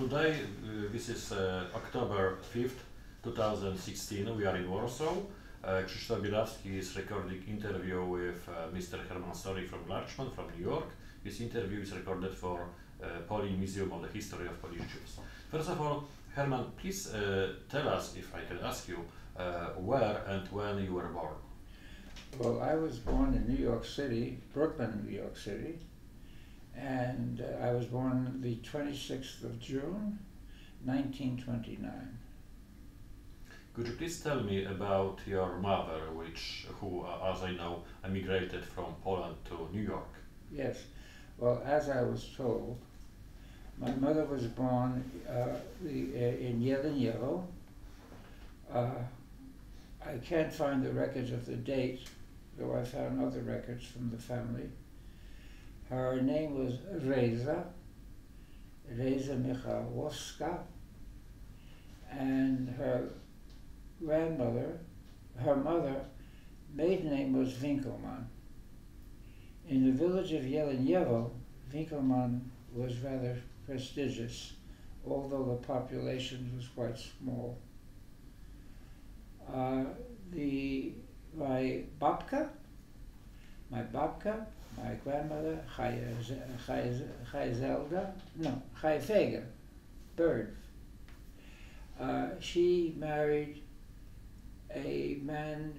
Today, this is October 5th, 2016. We are in Warsaw. Krzysztof Bielawski is recording interview with Mr. Herman Story from Larchmont from New York. This interview is recorded for Polish Museum of the History of Polish Jews. First of all, Herman, please tell us, if I can ask you, where and when you were born. Well, I was born in New York City, Brooklyn, New York City, and I was born the 26th of June, 1929. Could you please tell me about your mother, who, as I know, emigrated from Poland to New York? Yes. Well, as I was told, my mother was born in Yelenyevo. I can't find the records of the date, though I found other records from the family. Her name was Reza Michalowska, and her mother, maiden name was Winkelmann. In the village of Yelenyevo, Winkelmann was rather prestigious, although the population was quite small. My babka, my grandmother, Chaya Fega, Bird. She married a man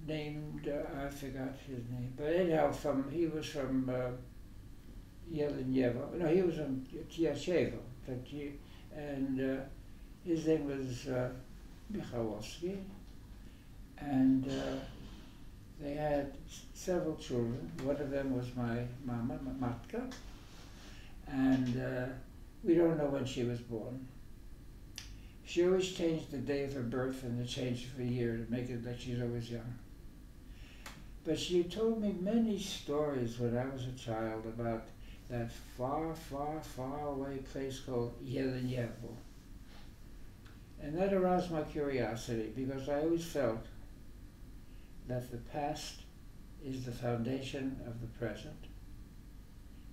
named, I forgot his name, but anyhow, he was from Yelenyevo. No, he was from Tiashevo, and his name was Michalowski, and they had several children. One of them was my mama, Matka, and we don't know when she was born. She always changed the day of her birth and the change of a year to make it that she's always young. But she told me many stories when I was a child about that far, far, far away place called Yelenyevo. And that aroused my curiosity because I always felt that the past is the foundation of the present,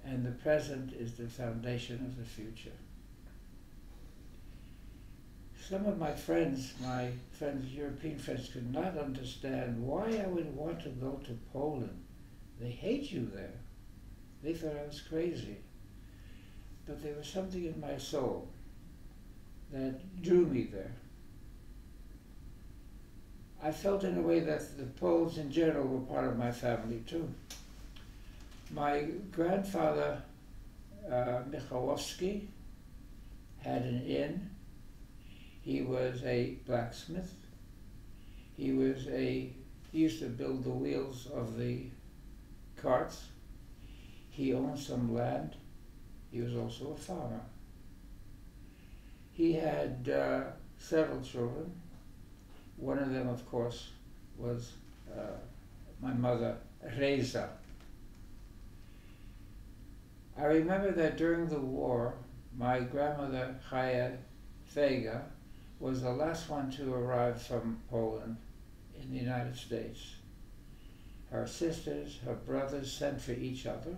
and the present is the foundation of the future. Some of my friends, European friends, could not understand why I would want to go to Poland. They hate you there. They thought I was crazy. But there was something in my soul that drew me there. I felt in a way that the Poles in general were part of my family too. My grandfather, Michalowski, had an inn. He was a blacksmith. He used to build the wheels of the carts. He owned some land. He was also a farmer. He had several children. One of them, of course, was my mother, Reza. I remember that during the war, my grandmother, Chaya Fega, was the last one to arrive from Poland in the United States. Her sisters, her brothers sent for each other.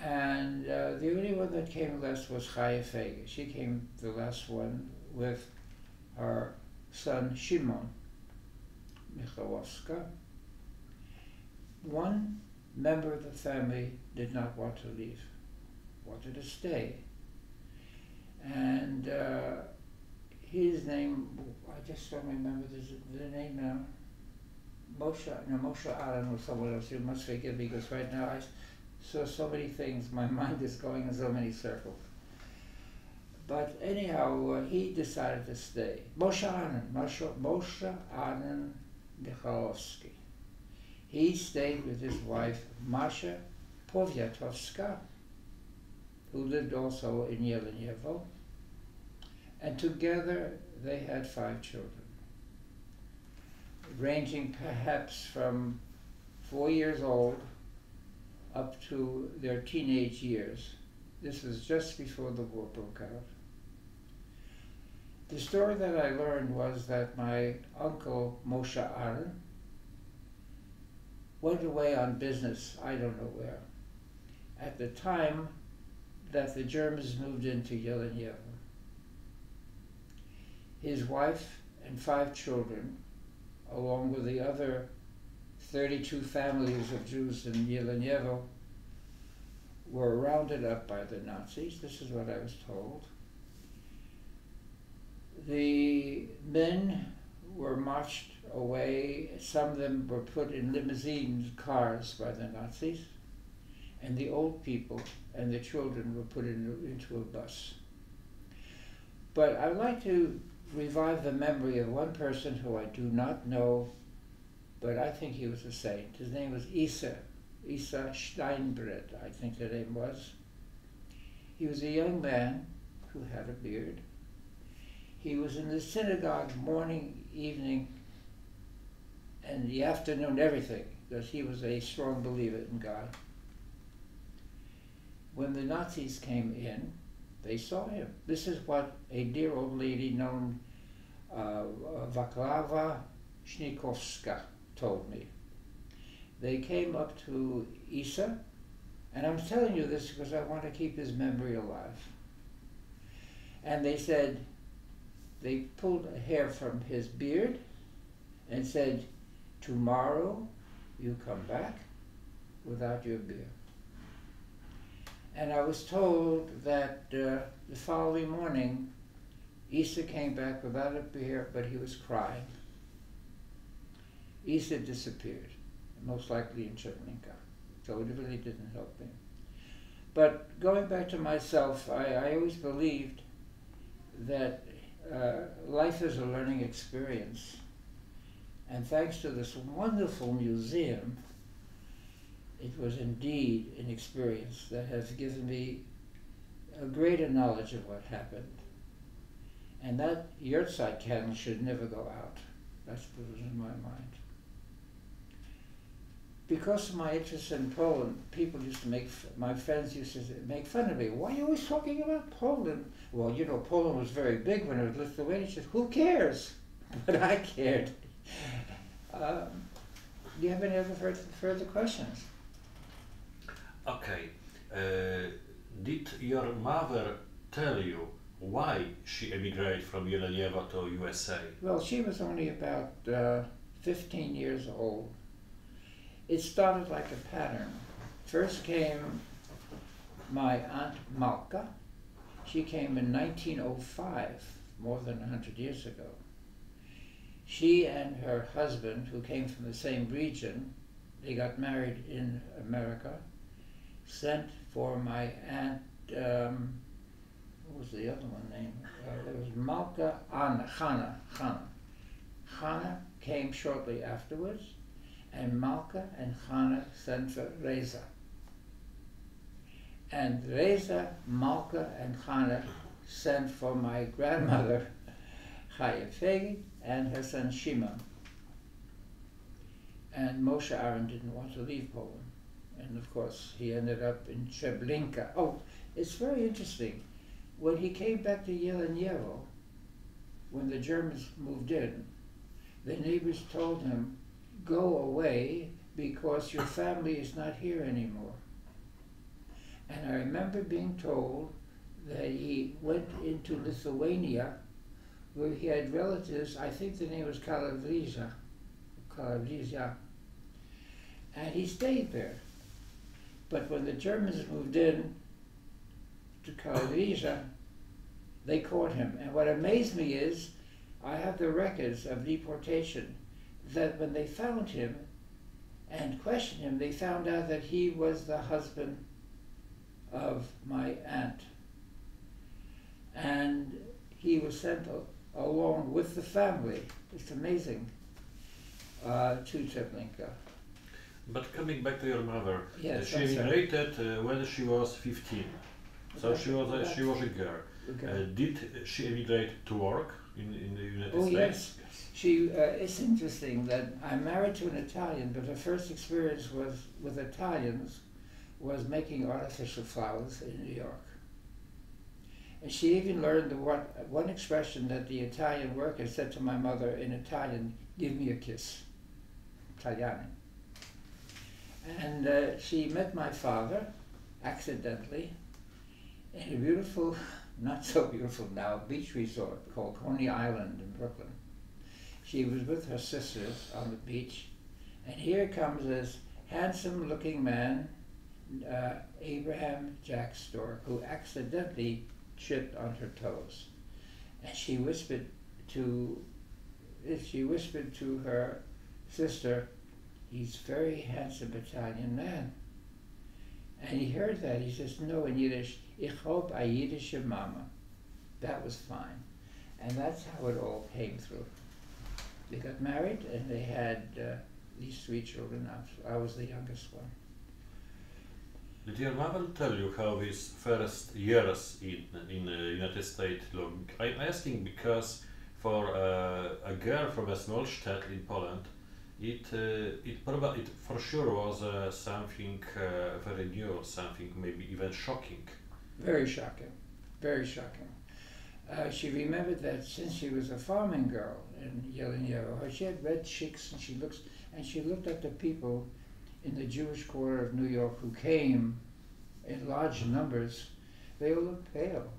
And the only one that came last was Chaya Fega. She came the last one with her son Shimon Michalowska. One member of the family did not want to leave, wanted to stay. And his name, I just don't remember the name now. Moshe Aaron or someone else. You must forgive me because right now I saw so many things. My mind is going in so many circles. But anyhow, he decided to stay. Moshe Aaron Michalowski. He stayed with his wife, Masha Powiatowska, who lived also in Yelenyevo, and together they had 5 children, ranging perhaps from 4 years old up to their teenage years. This was just before the war broke out. The story that I learned was that my uncle, Moshe Aaron, went away on business, I don't know where. At the time, that the Germans moved into Yelenevo. His wife and 5 children, along with the other 32 families of Jews in Yelenevo, were rounded up by the Nazis. This is what I was told. The men were marched away. Some of them were put in limousine cars by the Nazis, and the old people and the children were put into a bus. But I'd like to revive the memory of one person who I do not know, but I think he was a saint. His name was Isa Steinbrett, I think the name was. He was a young man who had a beard. He was in the synagogue morning, evening, and the afternoon, everything, because he was a strong believer in God. When the Nazis came in, they saw him. This is what a dear old lady known Vaclava Shnikovska told me. They came up to Isa, and I'm telling you this because I want to keep his memory alive. And they said, they pulled a hair from his beard and said, tomorrow you come back without your beard. And I was told that the following morning, Isa came back without a beard, but he was crying. Isa disappeared, most likely in Treblinka, so it really didn't help me. But going back to myself, I always believed that life is a learning experience. And thanks to this wonderful museum, it was indeed an experience that has given me a greater knowledge of what happened. And that Yahrzeit candle should never go out. That's what was in my mind. Because of my interest in Poland, people used to my friends used to make fun of me. Why are you always talking about Poland? Well, you know, Poland was very big when it was Lithuania. She said, who cares? But I cared. Do you have any other further questions? Okay. Did your mother tell you why she emigrated from Yelenevo to USA? Well, she was only about 15 years old. It started like a pattern. First came my Aunt Malka. She came in 1905, more than 100 years ago. She and her husband, who came from the same region, they got married in America, sent for my aunt, what was the other one name? It was Malka Chana. Chana came shortly afterwards, and Malka and Chana sent for Reza. And Reza, Malka, and Chana sent for my grandmother, Chaya Fegi, and her son Shimon. And Moshe Aaron didn't want to leave Poland. And of course, he ended up in Treblinka. Oh, it's very interesting. When he came back to Yelenevo, when the Germans moved in, the neighbors told him, go away because your family is not here anymore. And I remember being told that he went into Lithuania where he had relatives, I think the name was Kalavrija, and he stayed there. But when the Germans moved in to Kalavrija, they caught him. And what amazed me is, I have the records of deportation, that when they found him and questioned him, they found out that he was the husband of my aunt. And he was sent along with the family, it's amazing, to Treblinka. But coming back to your mother, yes, she immigrated when she was 15. So she was a girl. Okay. Did she emigrate to work in the United States? Yes. She, it's interesting that I'm married to an Italian, but her first experience with Italians was making artificial flowers in New York. And she even learned the one expression that the Italian worker said to my mother in Italian, give me a kiss, Italiano. And she met my father, accidentally, in a beautiful, not so beautiful now, beach resort called Coney Island in Brooklyn. She was with her sisters on the beach, and here comes this handsome-looking man, Abraham Jack Stork, who accidentally tripped on her toes, and she whispered to her sister, "He's a very handsome Italian man." And he heard that. He says, no, in Yiddish, "Ich hope a Yiddische Mama." That was fine. And that's how it all came through. They got married and they had these 3 children. I was the youngest one. Did your mother tell you how his first years in the United States look? I'm asking because for a girl from a small state in Poland, it for sure was something very new, something maybe even shocking. Very shocking, very shocking. She remembered that since she was a farming girl in Yelenievo, she had red cheeks, and she looked at the people in the Jewish quarter of New York who came in large numbers. They all looked pale.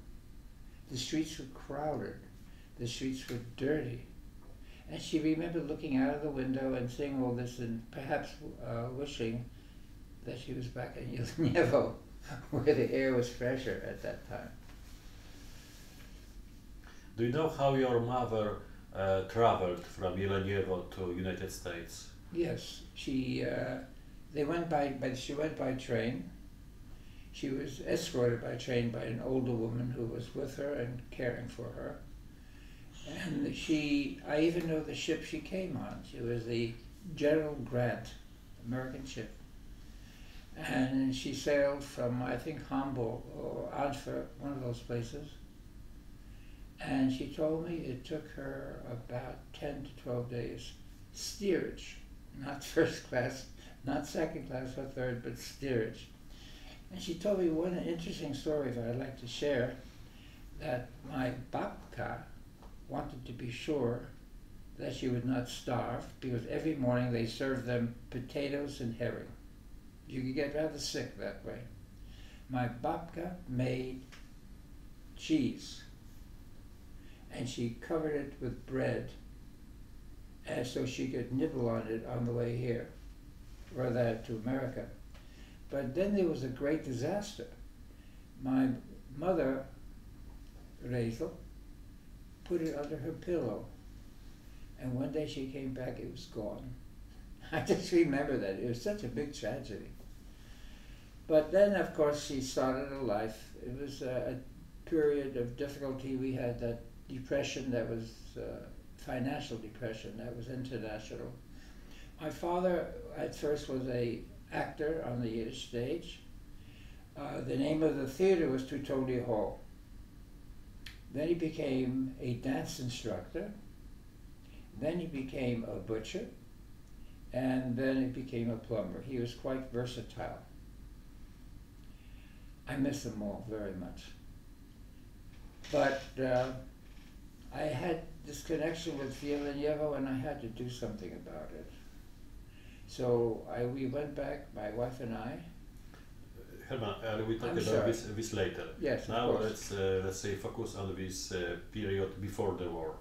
The streets were crowded. The streets were dirty. And she remembered looking out of the window and seeing all this and perhaps wishing that she was back in Yelenievo, where the air was fresher at that time. Do you know how your mother traveled from Yelenievo to United States? Yes, she went by train. She was escorted by train by an older woman who was with her and caring for her. And I even know the ship she came on. She was the General Grant, American ship. And she sailed from, I think, Hamburg or Antwerp, one of those places. And she told me it took her about 10 to 12 days. Steerage, not first class, not second class or third, but steerage. And she told me one interesting story that I'd like to share, that my babka wanted to be sure that she would not starve, because every morning they served them potatoes and herring. You could get rather sick that way. My babka made cheese, and she covered it with bread, and so she could nibble on it on the way here, or that to America. But then there was a great disaster. My mother, Rachel, put it under her pillow, and one day she came back, it was gone. I just remember that. It was such a big tragedy. But then, of course, she started a life. It was a period of difficulty. We had that depression that was financial depression that was international. My father at first was an actor on the Yiddish stage. The name of the theater was Tutoli Hall. Then he became a dance instructor. Then he became a butcher. And then he became a plumber. He was quite versatile. I miss them all very much. But I had this connection with Yelenievo, and I had to do something about it. So we went back, my wife and I. Herman, we talk about this later. Yes, now let's say focus on this period before the war.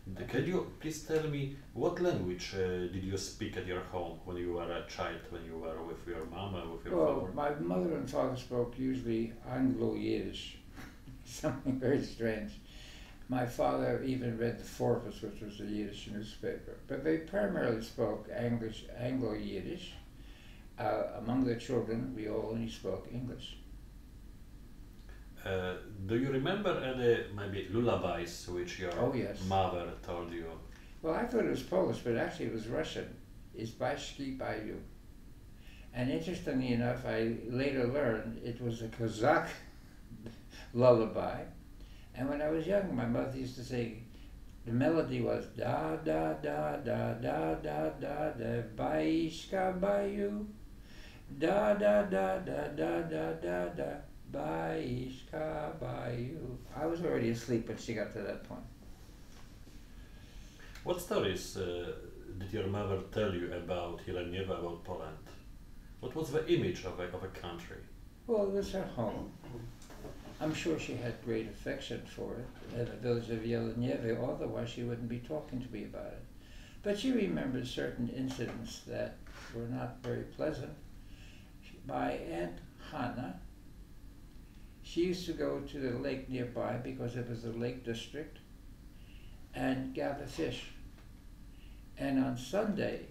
Okay. Can you please tell me what language did you speak at your home when you were a child, when you were with your mama, with your father? My mother and father spoke usually Anglo-Yiddish, something very strange. My father even read the Fortress, which was a Yiddish newspaper, but they primarily spoke Anglo-Yiddish. Among the children, we all only spoke English. Do you remember any maybe lullabies which your mother told you? Well, I thought it was Polish, but actually it was Russian. It's Bashki Bayu. And interestingly enough, I later learned it was a Kazakh lullaby. And when I was young, my mother used to say, the melody was da da da da da da da da Baishka Bayu, da da da da da da da da Baishka Bayu. I was already asleep when she got to that point. What stories did your mother tell you about Yelenievo, about Poland? What was the image of a country? Well, it was her home. I'm sure she had great affection for it in the village of Jelenievo, otherwise she wouldn't be talking to me about it. But she remembered certain incidents that were not very pleasant. My Aunt Hannah, she used to go to the lake nearby because it was a lake district and gather fish. And on Sunday,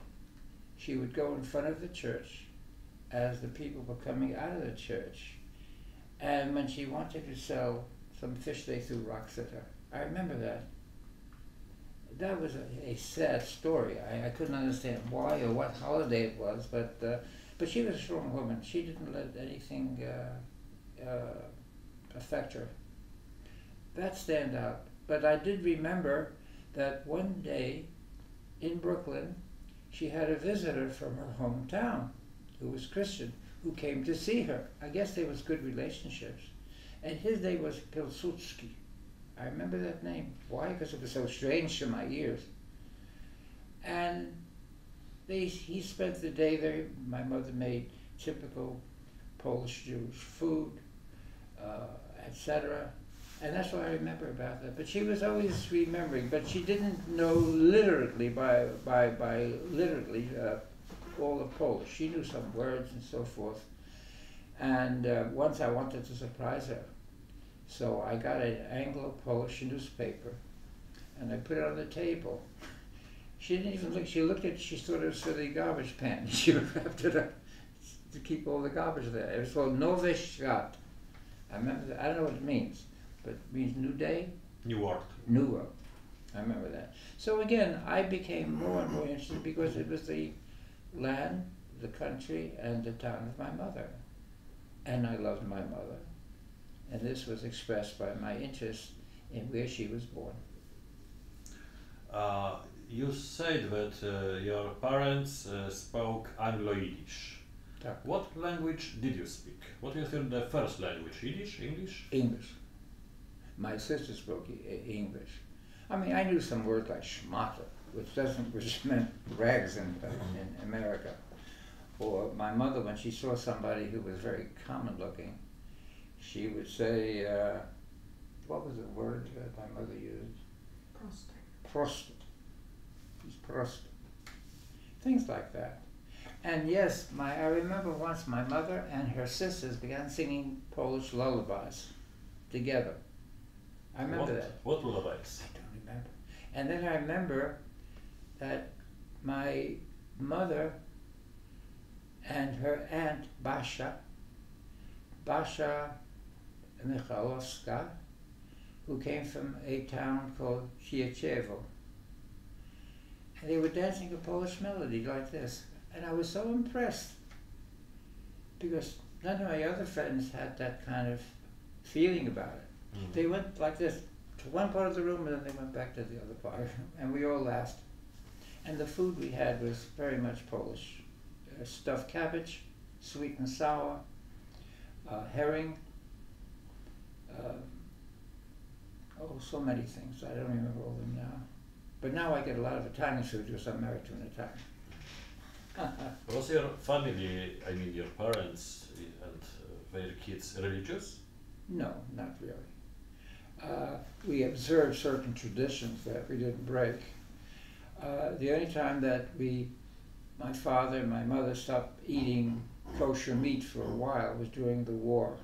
she would go in front of the church as the people were coming out of the church. And when she wanted to sell some fish, they threw rocks at her. I remember that. That was a sad story. I couldn't understand why or what holiday it was, but she was a strong woman. She didn't let anything affect her. That stand out. But I did remember that one day in Brooklyn, she had a visitor from her hometown who was Christian, who came to see her. I guess there was good relationships. And his name was Pilsudski. I remember that name. Why? Because it was so strange to my ears. And he spent the day there. My mother made typical Polish Jewish food, etc. And that's what I remember about that. But she was always remembering, but she didn't know literally by literally all of Polish. She knew some words and so forth. And once I wanted to surprise her. So I got an Anglo-Polish newspaper and I put it on the table. She didn't even look, she thought it was for the garbage pan. She wrapped it up to keep all the garbage there. It was called Nowy Świat. I remember that. I don't know what it means, but it means new day? New world. New world. I remember that. So again, I became more and more interested because it was the land, the country, and the town of my mother. And I loved my mother. And this was expressed by my interest in where she was born. You said that your parents spoke Anglo-Yiddish. Tak. What language did you speak? What is the first language? Yiddish? English? English. My sister spoke English. I mean, I knew some words like schmata, which meant rags in America. Or my mother, when she saw somebody who was very common looking, she would say, what was the word that my mother used? Prost. Prost. He's prost. Things like that. And yes, I remember once my mother and her sisters began singing Polish lullabies together. I remember that. What lullabies? I don't remember. And then I remember that my mother and her aunt Basia Michalowska, who came from a town called Tczewo. And they were dancing a Polish melody like this. And I was so impressed because none of my other friends had that kind of feeling about it. Mm-hmm. They went like this to one part of the room and then they went back to the other part. And we all laughed. And the food we had was very much Polish. Stuffed cabbage, sweet and sour, herring, so many things. I don't remember all of them now. But now I get a lot of Italian food because I'm married to an Italian. Was your family, I mean your parents and their kids, religious? No, not really. We observed certain traditions that we didn't break. The only time that my father and my mother stopped eating kosher meat for a while was during the war.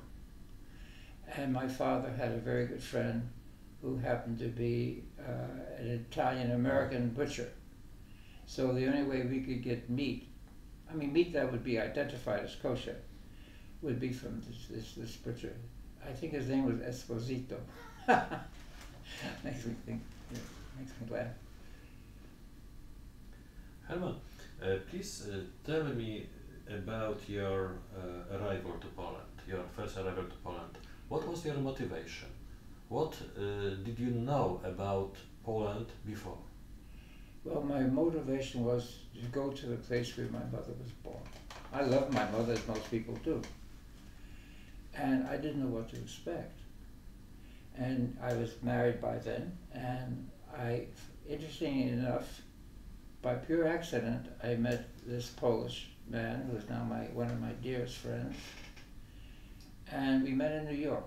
And my father had a very good friend who happened to be an Italian-American butcher. So the only way we could get meat, I mean meat that would be identified as kosher, would be from this butcher. I think his name was Esposito. Makes me think, makes me laugh. Herman, please tell me about your arrival to Poland, your first arrival to Poland. What was your motivation? What did you know about Poland before? Well, my motivation was to go to the place where my mother was born. I love my mother, as most people do. And I didn't know what to expect. And I was married by then, and interestingly enough, by pure accident, I met this Polish man who is now one of my dearest friends. And we met in New York.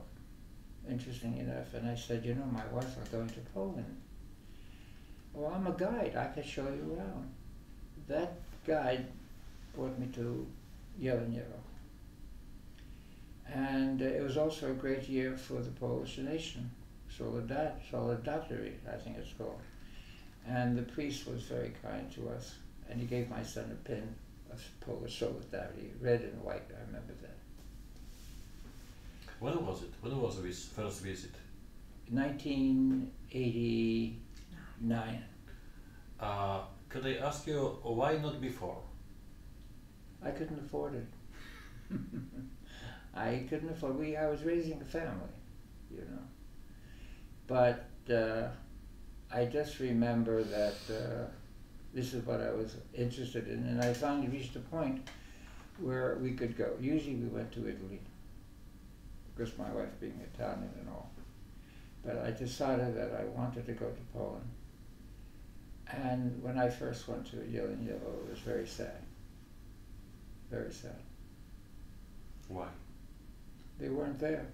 interesting enough. And I said, you know, my wife's not going to Poland. Well, I'm a guide. I can show you around. That guide brought me to Jeleniero. And it was also a great year for the Polish nation. Solidarity, I think it's called. And the priest was very kind to us. And he gave my son a pin of Polish Solidarity, red and white, I remember that. When was it? When was this first visit? 1989. Could I ask you why not before? I couldn't afford it. I couldn't afford it. I was raising a family, you know. But I just remember that this is what I was interested in, and I finally reached a point where we could go. Usually we went to Italy, because my wife being Italian and all. But I decided that I wanted to go to Poland. And when I first went to Jeleniero, it was very sad. Very sad. Why? They weren't there.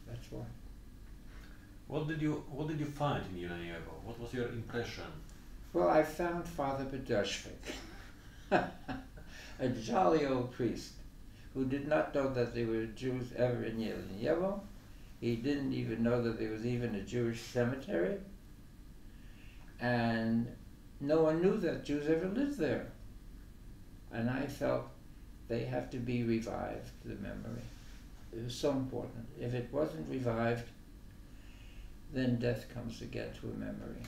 That's why. What did you find in Jeleniero? What was your impression? Well, I found Father Bedashvik, a jolly old priest who did not know that there were Jews ever in Jeleniero. He didn't even know that there was even a Jewish cemetery. And no one knew that Jews ever lived there. And I felt they have to be revived, the memory. It was so important. If it wasn't revived, then death comes again to a memory.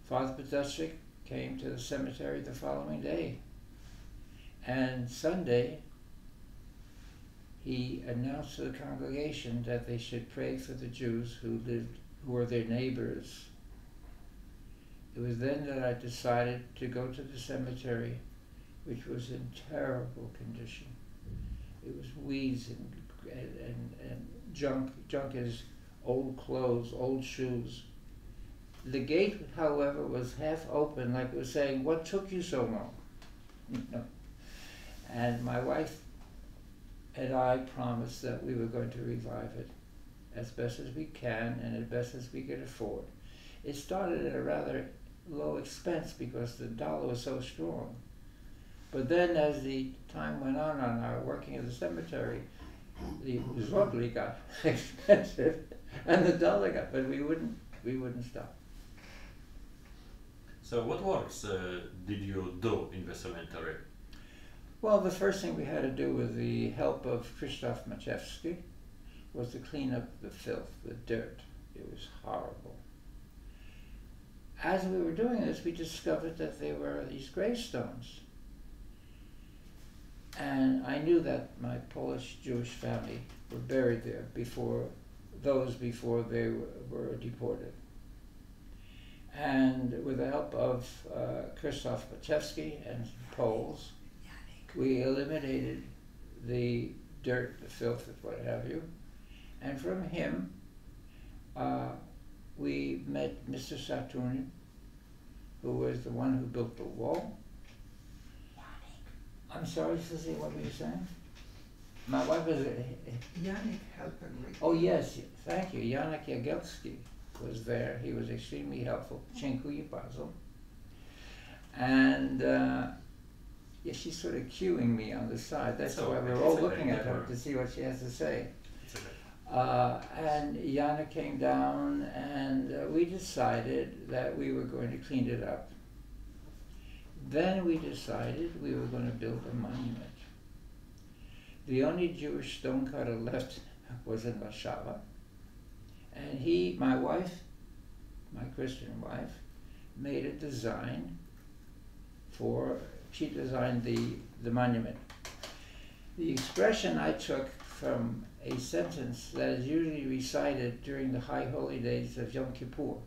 Father Bedashvik came to the cemetery the following day. And Sunday, he announced to the congregation that they should pray for the Jews who were their neighbors. It was then that I decided to go to the cemetery, which was in terrible condition. It was weeds and junk. Junk is old clothes, old shoes. The gate, however, was half open, like it was saying, "What took you so long?" You know? And my wife and I promised that we were going to revive it as best as we can and as best as we could afford. It started at a rather low expense because the dollar was so strong. But then as the time went on our working at the cemetery, the zlotly got expensive and the dollar got, but we wouldn't stop. So what works did you do in the cemetery? Well, the first thing we had to do with the help of Krzysztof Maciejewski was to clean up the filth, the dirt. It was horrible. As we were doing this, we discovered that there were these gravestones. And I knew that my Polish Jewish family were buried there before they were deported. And with the help of Krzysztof Maciejewski and Poles, we eliminated the dirt, the filth, and what have you. And from him, we met Mr. Saturnin, who was the one who built the wall. I'm sorry, Susie, what were you saying? My wife was Janek Helpenrich. Oh yes, thank you. Janek Jagielski was there. He was extremely helpful. Dziękuję bardzo. And yeah, she's sort of cueing me on the side. That's why we're all looking at her to see what she has to say. And Janek came down, and we decided that we were going to clean it up. Then we decided we were going to build a monument. The only Jewish stonecutter left was in Warszawa. And my wife, my Christian wife, made a design she designed the monument. The expression I took from a sentence that is usually recited during the high holy days of Yom Kippur,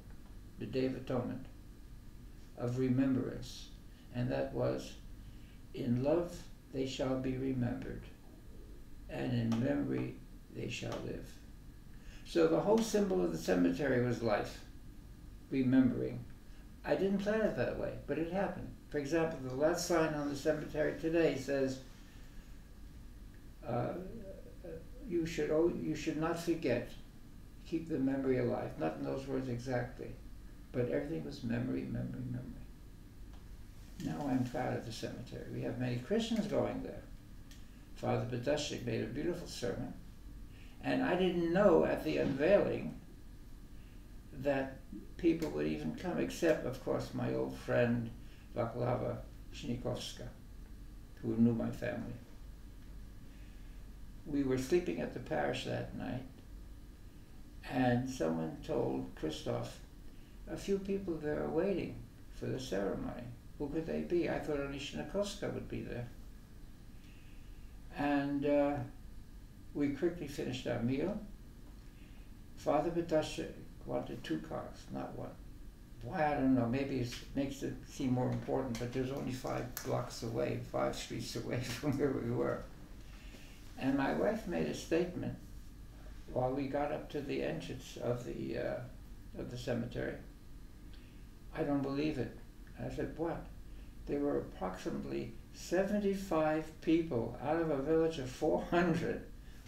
the Day of Atonement, of remembrance. And that was, in love they shall be remembered, and in memory they shall live. So the whole symbol of the cemetery was life, remembering. I didn't plan it that way, but it happened. For example, the last sign on the cemetery today says, you should not forget, keep the memory alive. Not in those words exactly, but everything was memory, memory, memory. Now I'm proud of the cemetery. We have many Christians going there. Father Badashik made a beautiful sermon, and I didn't know at the unveiling that people would even come, except, of course, my old friend Vaclava Shnikovska, who knew my family. We were sleeping at the parish that night, and someone told Christoph, a few people there are waiting for the ceremony. Who could they be? I thought only Shnikovska would be there. And we quickly finished our meal. Father Badashik wanted 2 cars, not 1. Why, I don't know, maybe it makes it seem more important, but there's only 5 blocks away, 5 streets away from where we were. And my wife made a statement while we got up to the entrance of the cemetery. I don't believe it. I said, what? There were approximately 75 people out of a village of 400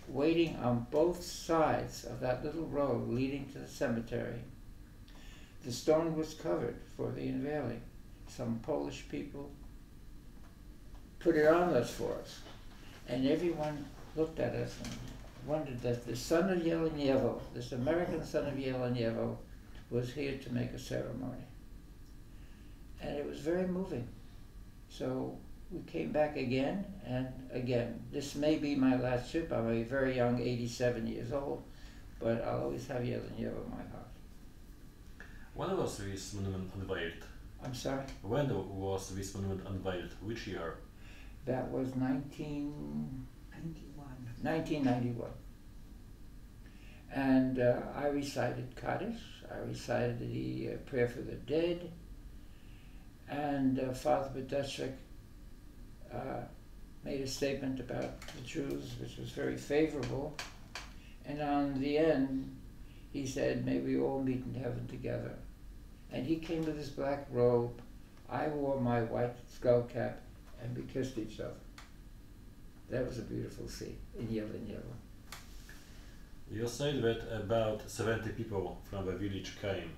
waiting on both sides of that little road leading to the cemetery. The stone was covered for the unveiling. Some Polish people put it on us for us. And everyone looked at us and wondered that the son of Jelenievo, this American son of Jelenievo, was here to make a ceremony. And it was very moving. So we came back again and again. This may be my last trip. I'm a very young, 87 years old, but I'll always have Jelenievo in my heart. When was this monument unveiled? I'm sorry? When was this monument unveiled? Which year? That was 1991. And I recited Kaddish, I recited the prayer for the dead, and Father Badashik made a statement about the Jews, which was very favorable. And on the end, he said, may we all meet in heaven together. And he came with his black robe, I wore my white skull cap, and we kissed each other. That was a beautiful scene in Jelenievo. You said that about 70 people from the village came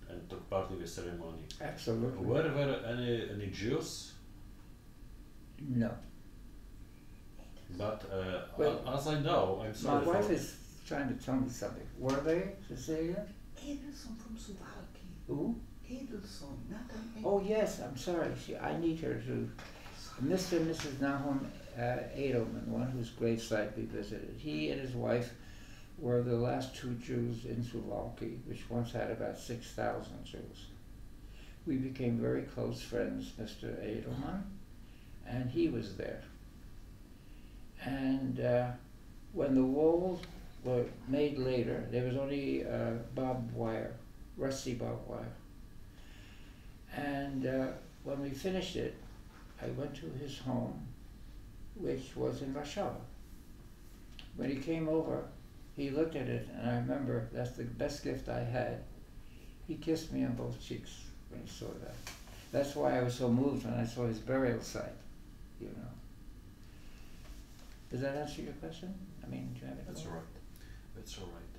and took part in the ceremony. Absolutely. Were there any Jews? No. But Well, as I know, I'm My sorry wife for... is trying to tell me something. Were they, Cecilia? Edelson from Suwałki. Who? Edelson, not an Oh yes, I'm sorry. I need her to. Mr. and Mrs. Nahum Edelman, one whose gravesite we visited. He and his wife were the last 2 Jews in Suwałki, which once had about 6,000 Jews. We became very close friends, Mr. Edelman, and he was there. And when the walls were made later, there was only barbed wire, rusty barbed wire. And when we finished it, I went to his home, which was in Warsaw. When he came over, he looked at it, and I remember that's the best gift I had. He kissed me on both cheeks when he saw that. That's why I was so moved when I saw his burial site, you know. Does that answer your question? I mean, do you have it? That's all right. That's all right.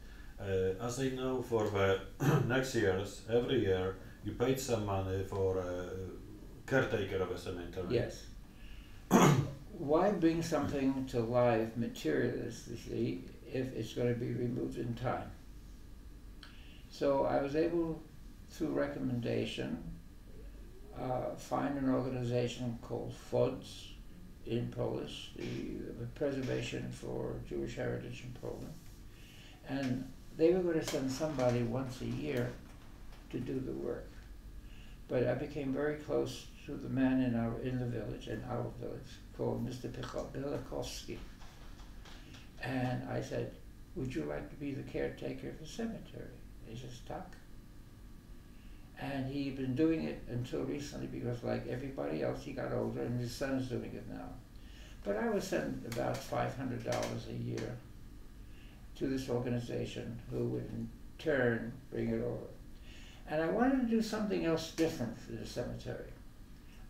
As I know, for the next years, every year, you paid some money for caretaker of a cemetery. Yes. Why bring something to life materialistically if it's going to be removed in time? So I was able, through recommendation, find an organization called FODS in Polish, the Preservation for Jewish Heritage in Poland. And they were going to send somebody once a year to do the work. But I became very close to the man in the village, called Mr. Bielakowski. And I said, would you like to be the caretaker of the cemetery? He says, tak. And he'd been doing it until recently because, like everybody else, he got older and his son is doing it now. But I would send about $500 a year to this organization who would in turn bring it over. And I wanted to do something else different for the cemetery.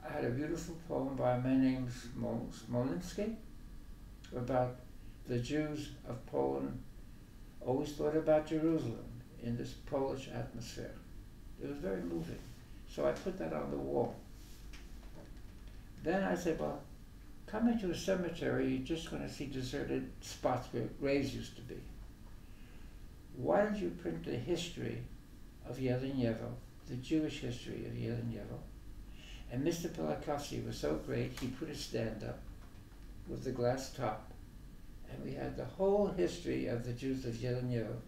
I had a beautiful poem by a man named Smolinski about the Jews of Poland always thought about Jerusalem in this Polish atmosphere. It was very moving. So I put that on the wall. Then I said, well, coming to a cemetery, you're just going to see deserted spots where graves used to be. Why don't you print the history of Yelenyevo, the Jewish history of Yelenyevo? And Mr. Polakovsky was so great, he put a stand up with the glass top, and we had the whole history of the Jews of Yelenyevo,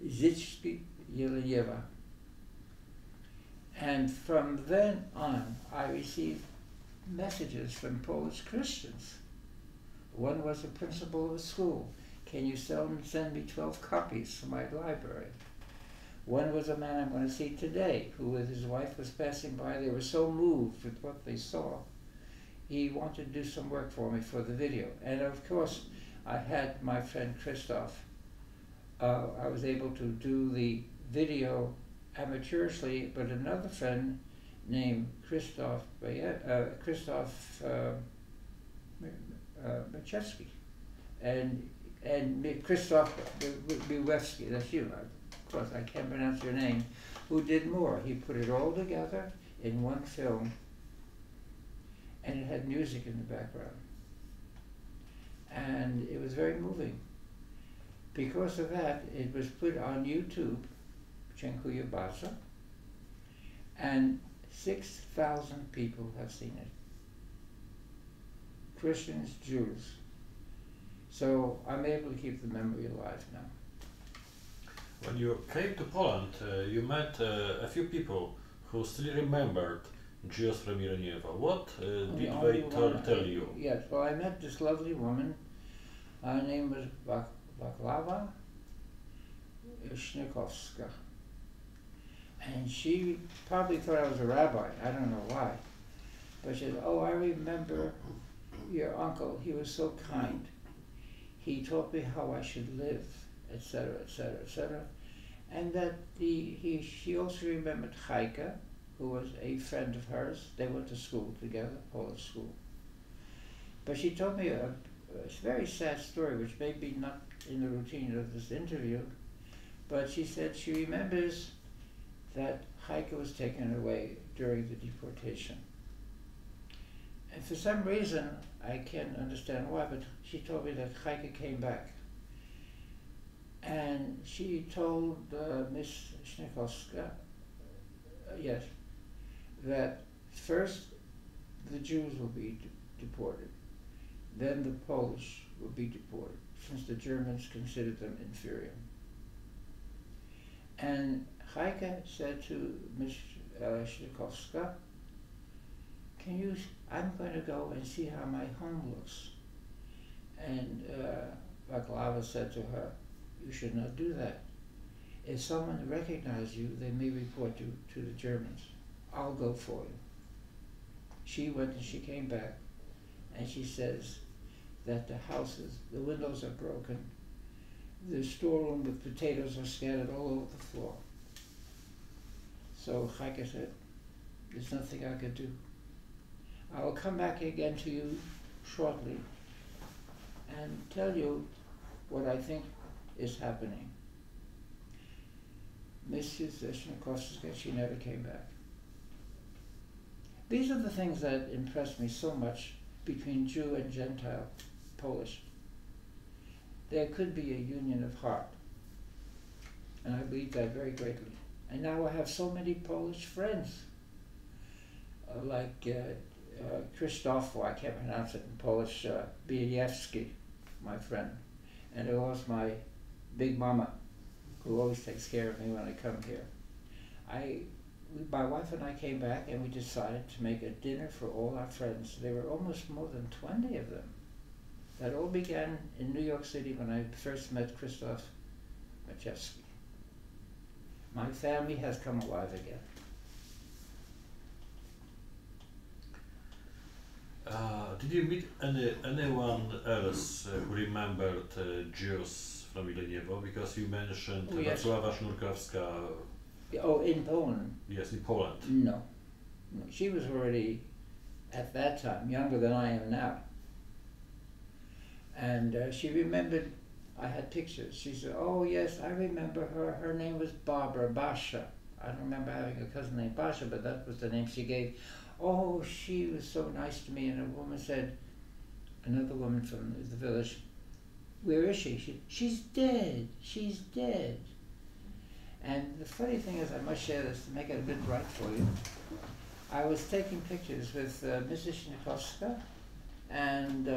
Zitsky Yelenyevo. And from then on, I received messages from Polish Christians. One was the principal of a school. Can you send me 12 copies for my library? One was a man I'm going to see today, who with his wife was passing by. They were so moved with what they saw. He wanted to do some work for me for the video. And of course, I had my friend Christoph. I was able to do the video amateurishly, but another friend named Christoph Machevsky and Christoph Biłewski, that's you, of course I can't pronounce your name, who did more. He put it all together in one film, and it had music in the background. And it was very moving. Because of that, it was put on YouTube, Dziękuję bardzo, and 6,000 people have seen it. Christians, Jews. So I'm able to keep the memory alive now. When you came to Poland, you met a few people who still remembered Jews from Yelenyevo. What did they tell you? Yes, well, I met this lovely woman. Her name was Waglava Ishnikowska. And she probably thought I was a rabbi. I don't know why. But she said, oh, I remember your uncle. He was so kind. He taught me how I should live, etc., etc., etc. And that she also remembered Heike, who was a friend of hers. They went to school together, Polish school. But she told me a very sad story, which may be not in the routine of this interview, but she said she remembers that Heike was taken away during the deportation. And for some reason, I can't understand why, but she told me that Heike came back. And she told Miss Schnikowska, yes, that first the Jews will be deported, then the Polish will be deported, since the Germans considered them inferior. And Heike said to Miss Schnikowska, I'm going to go and see how my home looks. And Waglava said to her, you should not do that. If someone recognizes you, they may report you to the Germans. I'll go for you. She went and she came back, and she says that the windows are broken, the storeroom with potatoes are scattered all over the floor. So Heike said, there's nothing I could do. I will come back again to you shortly and tell you what I think is happening. Mrs. Schnikowska, she never came back. These are the things that impressed me so much between Jew and Gentile Polish. There could be a union of heart, and I believe that very greatly. And now I have so many Polish friends, like Krzysztof, I can't pronounce it in Polish, Bielewski, my friend, and it was my big mama, who always takes care of me when I come here. My wife and I came back and we decided to make a dinner for all our friends. There were almost more than 20 of them. That all began in New York City when I first met Christoph Machevsky. My family has come alive again. Did you meet anyone else who remembered Jews from Yelenyevo? Because you mentioned Wacława Sznurkowska. Oh, in Poland? Yes, in Poland. No. She was already, at that time, younger than I am now. And she remembered I had pictures. She said, "Oh yes, I remember her. Her name was Barbara Basha. I don't remember having a cousin named Basha, but that was the name she gave. Oh, she was so nice to me." And a woman said, another woman from the village, "Where is she?" "She's dead. She's dead." And the funny thing is, I must share this to make it a bit bright for you. I was taking pictures with Mrs. Schnikowska and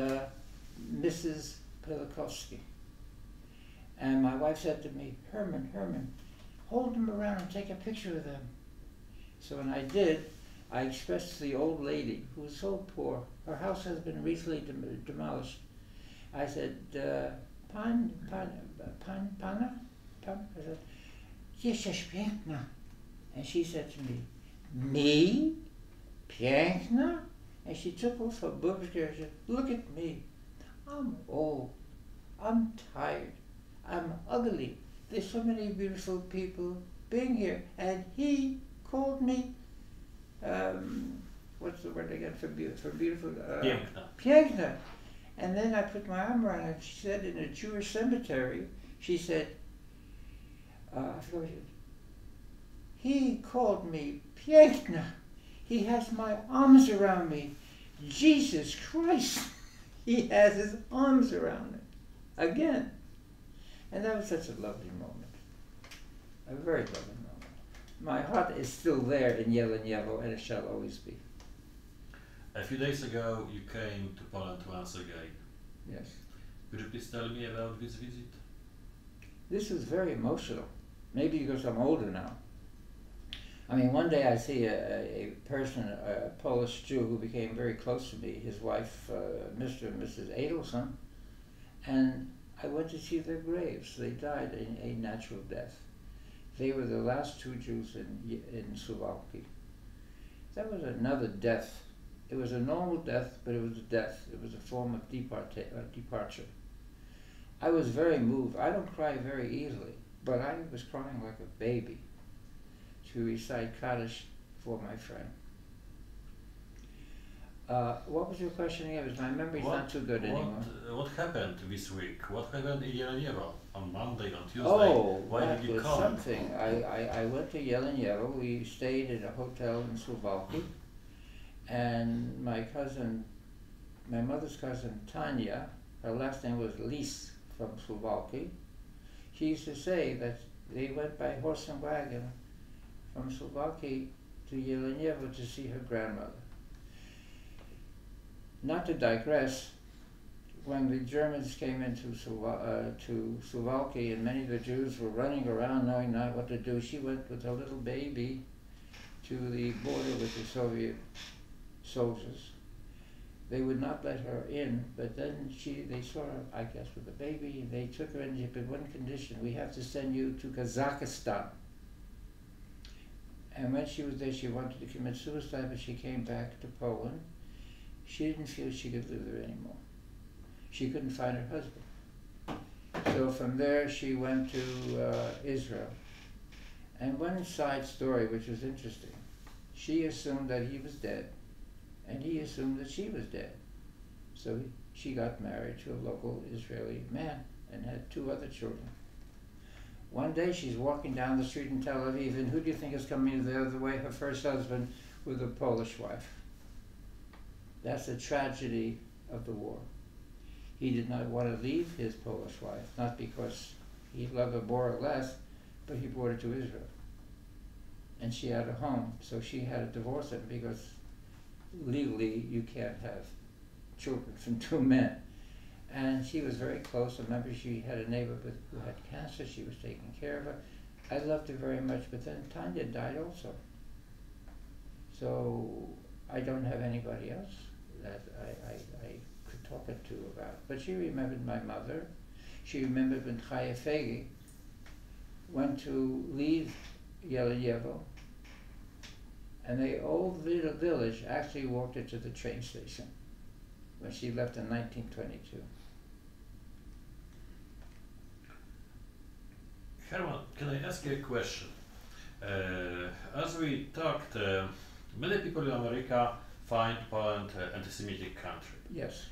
Mrs. Pilikovsky. And my wife said to me, Herman, hold them around and take a picture of them." So when I did, I expressed to the old lady, who was so poor, her house has been recently demolished. I said, Pana? I said, "Jesteś piękna." And she said to me, "Me? Piękna?" And she took off her boobs and said, "Look at me. I'm old. I'm tired. I'm ugly. There's so many beautiful people being here." And he called me, what's the word again for beautiful? Piękna. Piękna. And then I put my arm around her and she said, in a Jewish cemetery, she said, I forgot what she said. "He called me Piękna. He has my arms around me. Jesus Christ." He has his arms around me. Again. And that was such a lovely moment. A very lovely moment. My heart is still there in Jeleniavo, and it shall always be. A few days ago, you came to Poland once again. Yes. Could you please tell me about this visit? This was very emotional. Maybe because I'm older now. I mean, one day I see a person, a Polish Jew who became very close to me, his wife, Mr. and Mrs. Adelson, and I went to see their graves. They died a natural death. They were the last two Jews in Suwałki. That was another death. It was a normal death, but it was a death. It was a form of departure. I was very moved. I don't cry very easily, but I was crying like a baby to recite Kaddish for my friend. What was your question again? Because my memory's not too good anymore. What happened this week? What happened in Jeleniavo on Monday, on Tuesday? Oh, why that did you was come? something. I went to Jeleniavo. We stayed in a hotel in Suwałki, and my mother's cousin Tanya, her last name was Lis from Suwałki. She used to say that they went by horse and wagon from Suwałki to Jeleniavo to see her grandmother. Not to digress, when the Germans came into Suwałki and many of the Jews were running around knowing not what to do, she went with her little baby to the border with the Soviet soldiers. They would not let her in, but then they saw her, I guess, with the baby. They took her in, but one condition: we have to send you to Kazakhstan. And when she was there, she wanted to commit suicide, but she came back to Poland. She didn't feel she could live there anymore. She couldn't find her husband. So from there, she went to Israel. And one side story, which was interesting, she assumed that he was dead, and he assumed that she was dead. So she got married to a local Israeli man and had 2 other children. One day she's walking down the street in Tel Aviv, and who do you think is coming the other way? Her first husband with a Polish wife. That's the tragedy of the war. He did not want to leave his Polish wife, not because he loved her more or less, but he brought her to Israel. And she had a home, so she had to divorce him because legally you can't have children from 2 men. And she was very close. I remember she had a neighbor who had cancer. She was taking care of her. I loved her very much, but then Tanya died also. So I don't have anybody else that I could talk it to about. But she remembered my mother. She remembered when Chaya Fegi went to leave Jeleniavo, and the old little village actually walked her to the train station when she left in 1922. Herman, can I ask you a question? As we talked, many people in America find Poland an anti-Semitic country. Yes.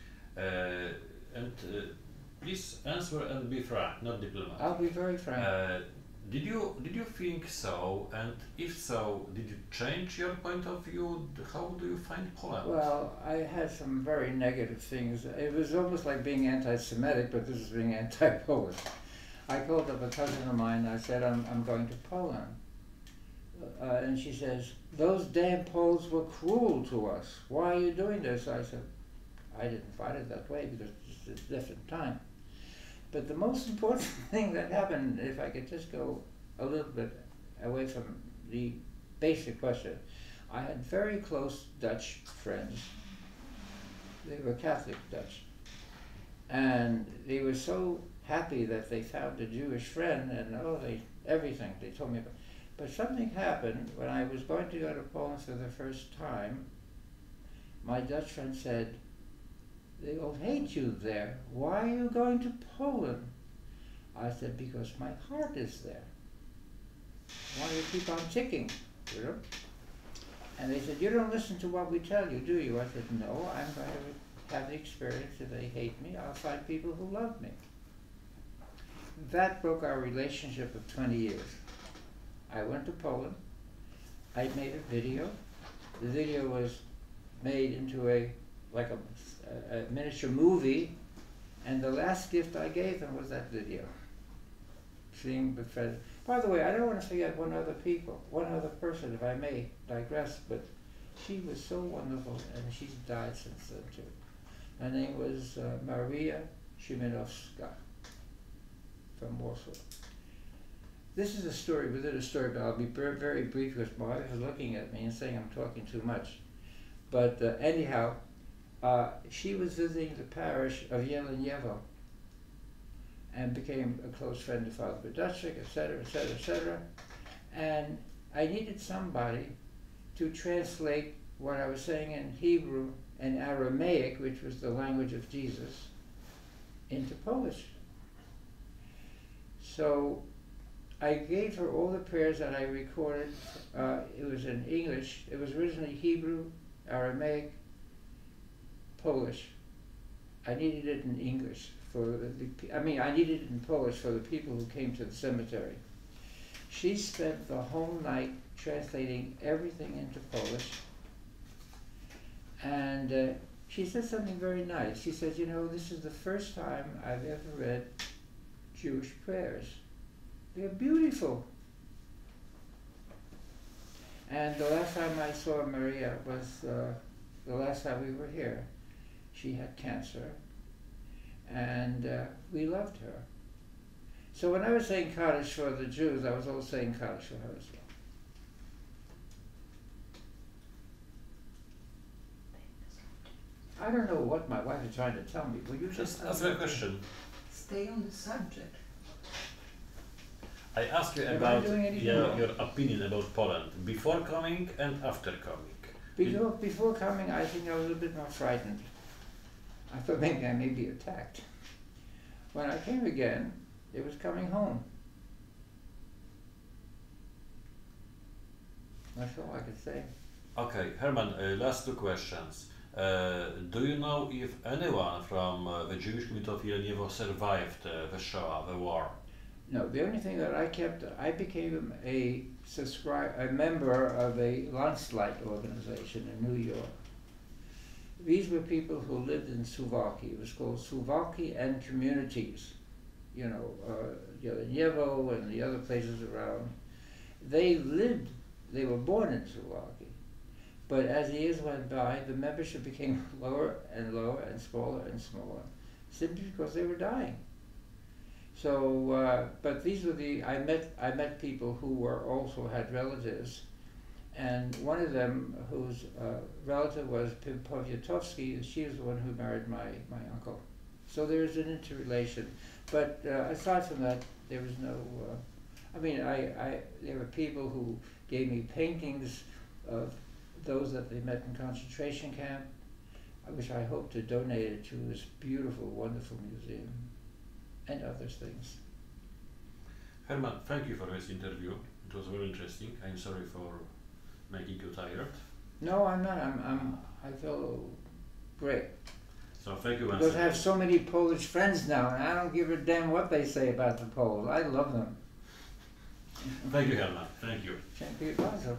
and please answer and be frank, not diplomatic. I'll be very frank. Did you think so? And if so, did you change your point of view? How do you find Poland? Well, I had some very negative things. It was almost like being anti-Semitic, but this is being anti-Polish. I called up a cousin of mine. I said, I'm going to Poland. And she says, those damn Poles were cruel to us. Why are you doing this? I said, I didn't find it that way because it's a different time. But the most important thing that happened, if I could just go a little bit away from the basic question, I had very close Dutch friends. They were Catholic Dutch. And they were so happy that they found a Jewish friend and everything they told me about. But something happened when I was going to go to Poland for the first time. My Dutch friend said, they all hate you there. Why are you going to Poland? I said, because my heart is there. Why do you keep on ticking? You know? And they said, you don't listen to what we tell you, do you? I said, no, I'm going to have the experience. If they hate me, I'll find people who love me. That broke our relationship of 20 years. I went to Poland. I made a video. The video was made into a miniature movie, and the last gift I gave them was that video. Seeing the friend. By the way, I don't want to forget one other person, if I may digress, but she was so wonderful, and she's died since then too. Her name was Maria Szymanowska from Warsaw. This is a story within a story, but I'll be very brief because my wife is looking at me and saying I'm talking too much. But anyhow, she was visiting the parish of Jeleniewo and became a close friend of Father Badacek, etc., etc., etc. And I needed somebody to translate what I was saying in Hebrew and Aramaic, which was the language of Jesus, into Polish. So I gave her all the prayers that I recorded. It was in English. It was originally Hebrew, Aramaic, Polish. I needed it in English I needed it in Polish for the people who came to the cemetery. She spent the whole night translating everything into Polish. And she said something very nice. She said, you know, this is the first time I've ever read Jewish prayers. They're beautiful. And the last time I saw Maria was the last time we were here. She had cancer, and we loved her. So when I was saying Kaddish for the Jews, I was also saying Kaddish for her as well. I don't know what my wife is trying to tell me. Will you Just ask a question. Stay on the subject. I asked you Am I about doing anything wrong? your opinion about Poland before coming and after coming. Before coming, I think I was a bit more frightened. I thought maybe I may be attacked. When I came again, it was coming home. That's all I could say. Okay, Herman, last two questions. Do you know if anyone from the Jewish community of Jeleniewo survived the Shoah, the war? No, the only thing that I kept, I became a member of a Landslight organization in New York. These were people who lived in Suwałki. It was called Suwałki and Communities. You know, Jeleniewo and the other places around. They were born in Suwałki. But as the years went by, the membership became lower and lower and smaller, simply because they were dying. So, but these were I met people who also had relatives, and one of them, whose relative was Pim Powiatowski, she was the one who married my uncle. So there is an interrelation. But aside from that, there was no, there were people who gave me paintings of those that they met in concentration camp, which I hope to donate it to this beautiful, wonderful museum, and other things. Herman, thank you for this interview. It was very interesting. I'm sorry for making you tired. No, I'm not. I feel great. So thank you once Because I again. have so many Polish friends now, and I don't give a damn what they say about the Poles. I love them. Thank you, Herman. Thank you. Dziękuję bardzo.